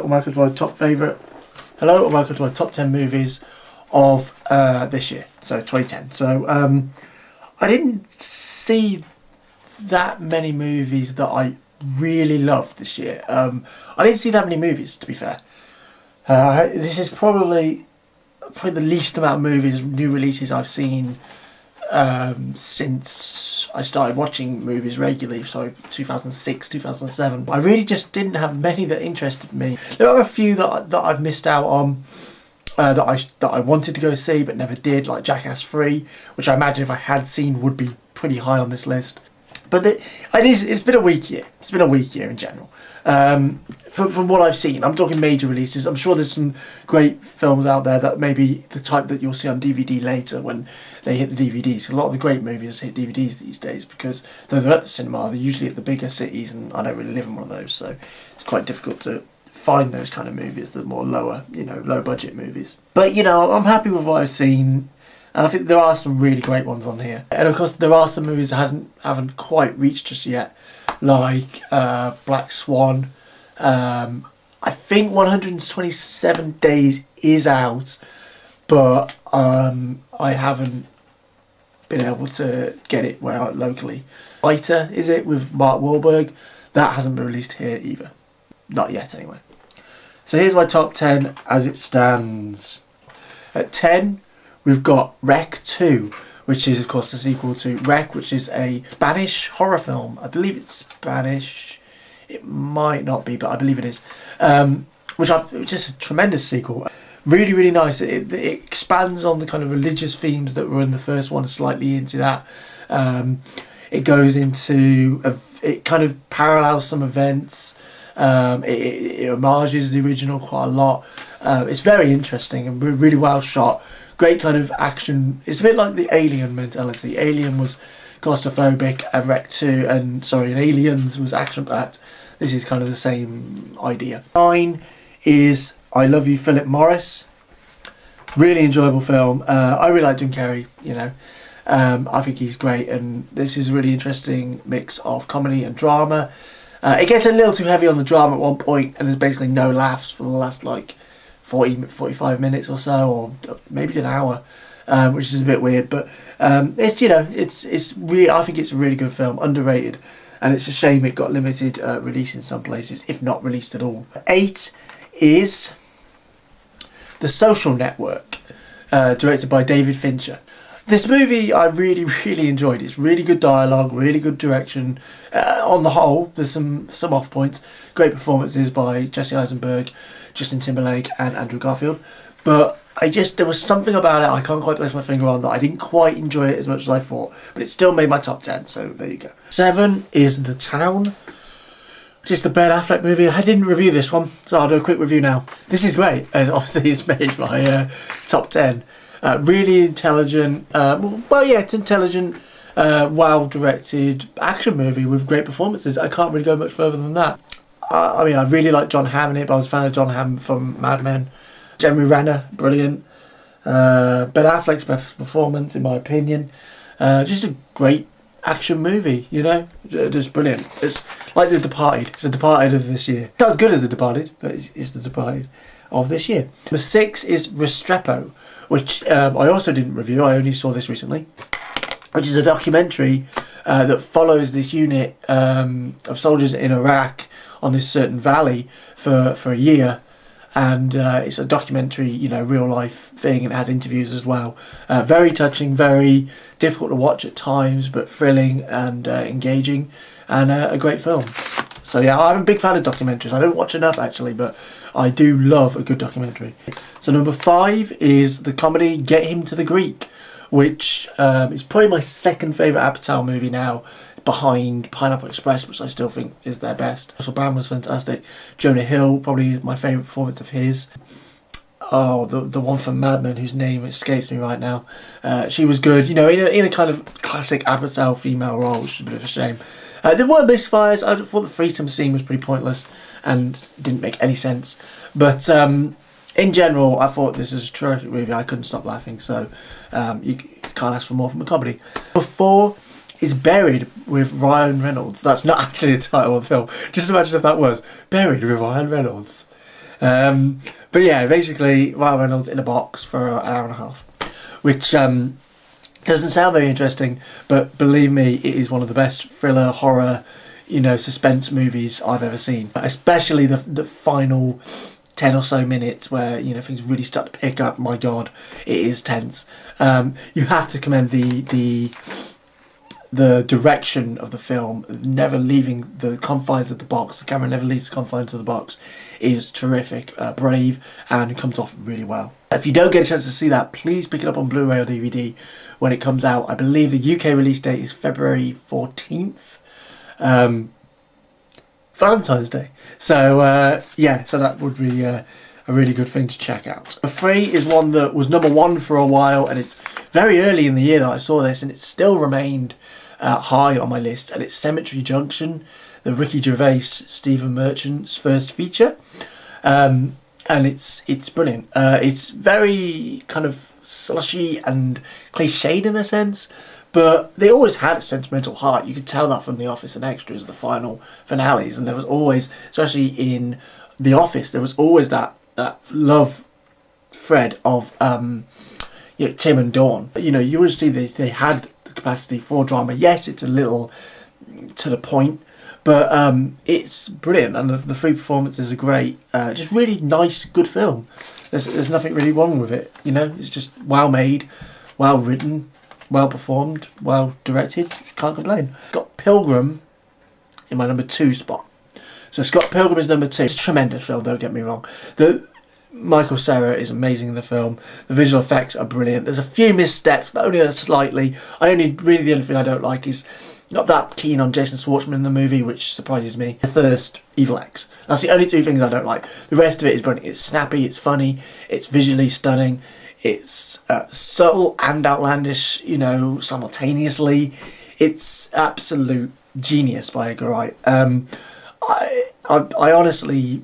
Welcome to my top favourite. Hello, and welcome to my top 10 movies of this year, so 2010. So I didn't see that many movies that I really loved this year. I didn't see that many movies, to be fair. This is probably the least amount of movies, new releases I've seen since I started watching movies regularly, so 2006, 2007. I really just didn't have many that interested me. There are a few that I've missed out on, that I wanted to go see but never did, like Jackass 3, which I imagine if I had seen would be pretty high on this list. But it's been a weak year. It's been a weak year in general. From what I've seen, I'm talking major releases. I'm sure there's some great films out there that maybe the type that you'll see on DVD later when they hit the DVDs. A lot of the great movies hit DVDs these days because though they're at the cinema, they're usually at the bigger cities, and I don't really live in one of those, so it's quite difficult to find those kind of movies, the more low budget movies. But I'm happy with what I've seen. And I think there are some really great ones on here. And of course there are some movies that haven't quite reached just yet, like Black Swan. I think 127 Days is out, but I haven't been able to get it locally. Fighter, is it, with Mark Wahlberg? That hasn't been released here either. Not yet anyway. So here's my top 10 as it stands. At 10, we've got Rec 2, which is of course the sequel to Rec, which is a Spanish horror film. I believe it's Spanish. It might not be, but I believe it is. Which is a tremendous sequel. Really, really nice. It expands on the kind of religious themes that were in the first one, slightly into that. It goes into, it kind of parallels some events. It homages the original quite a lot. It's very interesting and really well shot. Great kind of action. It's a bit like the Alien mentality. Alien was claustrophobic and Aliens was action-packed. This is kind of the same idea. 9 is I Love You, Philip Morris. Really enjoyable film. I really like Jim Carrey, I think he's great, and this is a really interesting mix of comedy and drama. It gets a little too heavy on the drama at one point, and there's basically no laughs for the last 45 minutes or so, or maybe an hour, which is a bit weird. But it's really, I think it's a really good film, underrated, and it's a shame it got limited release in some places, if not released at all. 8 is The Social Network, directed by David Fincher. This movie I really, really enjoyed. It's really good dialogue, really good direction. On the whole, there's some off points. Great performances by Jesse Eisenberg, Justin Timberlake and Andrew Garfield. But there was something about it I can't quite place my finger on that I didn't quite enjoy it as much as I thought. But it still made my top 10, so there you go. 7 is The Town, which is the Ben Affleck movie. I didn't review this one, so I'll do a quick review now. This is great. Obviously it's made my top 10. Really intelligent, it's intelligent, well-directed action movie with great performances. I can't really go much further than that. I really like John Hamm in it, but I was a fan of John Hamm from Mad Men. Jeremy Renner, brilliant. Ben Affleck's best performance, in my opinion. Just a great action movie, just brilliant. It's like The Departed. It's The Departed of this year. Not as good as The Departed, but it's The Departed of this year. Number 6 is Restrepo, which I also didn't review. I only saw this recently, which is a documentary that follows this unit of soldiers in Iraq on this certain valley for a year. And it's a documentary, real life thing, and it has interviews as well. Very touching, very difficult to watch at times, but thrilling and engaging, and a great film. So yeah, I'm a big fan of documentaries. I don't watch enough actually, but I do love a good documentary. So number 5 is the comedy Get Him to the Greek, which is probably my second favourite Apatow movie now, behind Pineapple Express, which I still think is their best. Russell Brand was fantastic. Jonah Hill, probably my favourite performance of his. Oh, the one from Mad Men, whose name escapes me right now. She was good, in a kind of classic Apatow female role, which is a bit of a shame. There were misfires. I thought the threesome scene was pretty pointless and didn't make any sense. But in general, I thought this was a terrific movie. I couldn't stop laughing, so you can't ask for more from a comedy. Number 4 is Buried with Ryan Reynolds. That's not actually the title of the film. Just imagine if that was Buried with Ryan Reynolds. But yeah, basically Ryan Reynolds in a box for an hour and a half, which doesn't sound very interesting, but believe me, it is one of the best thriller, horror, suspense movies I've ever seen. Especially the final 10 or so minutes where things really start to pick up. My God, it is tense. You have to commend the direction of the film, never leaving the confines of the box. The camera never leaves the confines of the box. Is terrific, brave, and comes off really well. If you don't get a chance to see that, please pick it up on Blu-ray or DVD when it comes out. I believe the UK release date is February 14th. Valentine's Day. So yeah, so that would be a really good thing to check out. Number 3 is one that was number 1 for a while, and it's very early in the year that I saw this, and it still remained high on my list, and it's Cemetery Junction, the Ricky Gervais, Stephen Merchant's first feature. And it's brilliant. It's very kind of slushy and cliched in a sense, but they always had a sentimental heart. You could tell that from The Office and Extras, the final finales, and there was always, especially in The Office, there was always that love thread of Tim and Dawn. You always see they had the capacity for drama. Yes, it's a little to the point, but it's brilliant, and the 3 performances are great. Just really nice, good film. There's nothing really wrong with it. It's just well made, well written, well performed, well directed. Can't complain. Got Pilgrim in my number 2 spot. So Scott Pilgrim is number 2. It's a tremendous film, don't get me wrong. Michael Cera is amazing in the film. The visual effects are brilliant. There's a few missteps, but only slightly. The only thing I don't like is not that keen on Jason Schwartzman in the movie, which surprises me. The Thirst, Evil X. That's the only 2 things I don't like. The rest of it is brilliant. It's snappy, it's funny, it's visually stunning, it's subtle and outlandish, simultaneously. It's absolute genius by Edgar Wright. I honestly,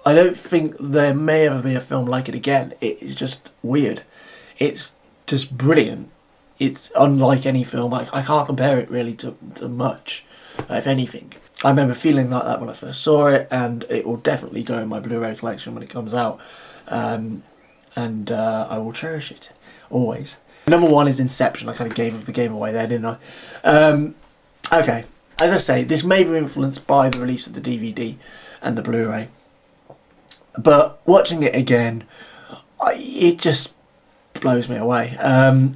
I don't think there may ever be a film like it again. It is just weird. It's just brilliant. It's unlike any film. I can't compare it really to much, if anything. I remember feeling like that when I first saw it, and it will definitely go in my Blu-ray collection when it comes out. And I will cherish it, always. Number 1 is Inception. I kind of gave the game away there, didn't I? Okay, as I say, this may be influenced by the release of the DVD and the Blu-ray. But watching it again, it just blows me away.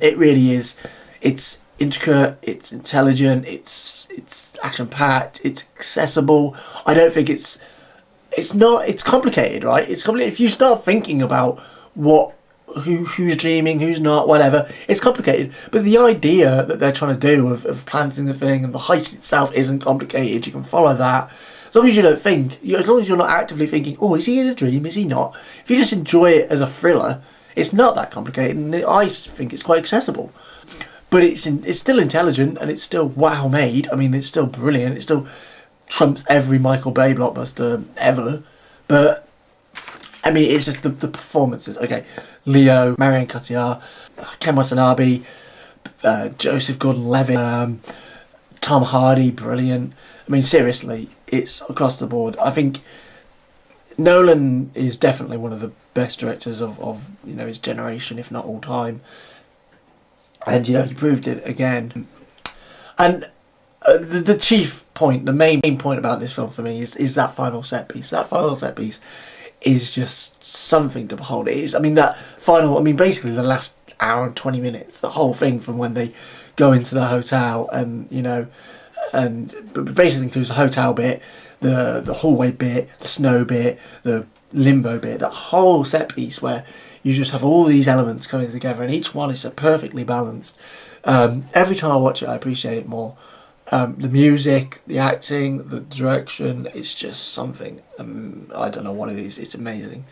It really is. It's intricate, it's intelligent, it's action-packed, it's accessible. I don't think it's complicated, right? It's complicated. If you start thinking about who's dreaming, who's not, whatever, it's complicated. But the idea that they're trying to do of planting the thing and the heist itself isn't complicated. You can follow that. As long as you don't think, as long as you're not actively thinking, oh, is he in a dream, is he not? If you just enjoy it as a thriller, it's not that complicated, and I think it's quite accessible. But it's still intelligent, and it's still wow made. I mean, it's still brilliant. It still trumps every Michael Bay blockbuster ever. But I mean, it's just the performances. Okay, Leo, Marion Cotillard, Ken Watanabe, Joseph Gordon-Levitt, Tom Hardy, brilliant. I mean, seriously, it's across the board. I think Nolan is definitely one of the best directors of his generation, if not all time. And he proved it again. And the chief point, the main point about this film for me is that final set piece. That final set piece is just something to behold. It is. I mean, basically the last hour and 20 minutes, the whole thing from when they go into the hotel and but basically includes the hotel bit, the hallway bit, the snow bit, the limbo bit, that whole set piece where you just have all these elements coming together, and each one is so perfectly balanced. Every time I watch it, I appreciate it more. The music, the acting, the direction, it's just something. I don't know what it is. It's amazing.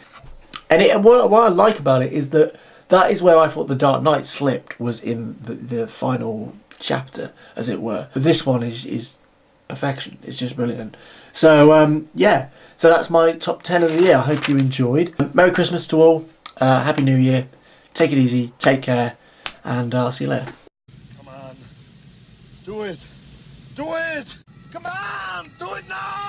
And what I like about it is that is where I thought The Dark Knight slipped, was in the final chapter, as it were. But this one is perfection. It's just brilliant. So yeah, so that's my top 10 of the year. I hope you enjoyed. Merry Christmas to all. Happy New Year. Take it easy. Take care. And I'll see you later. Come on. Do it. Do it. Come on. Do it now.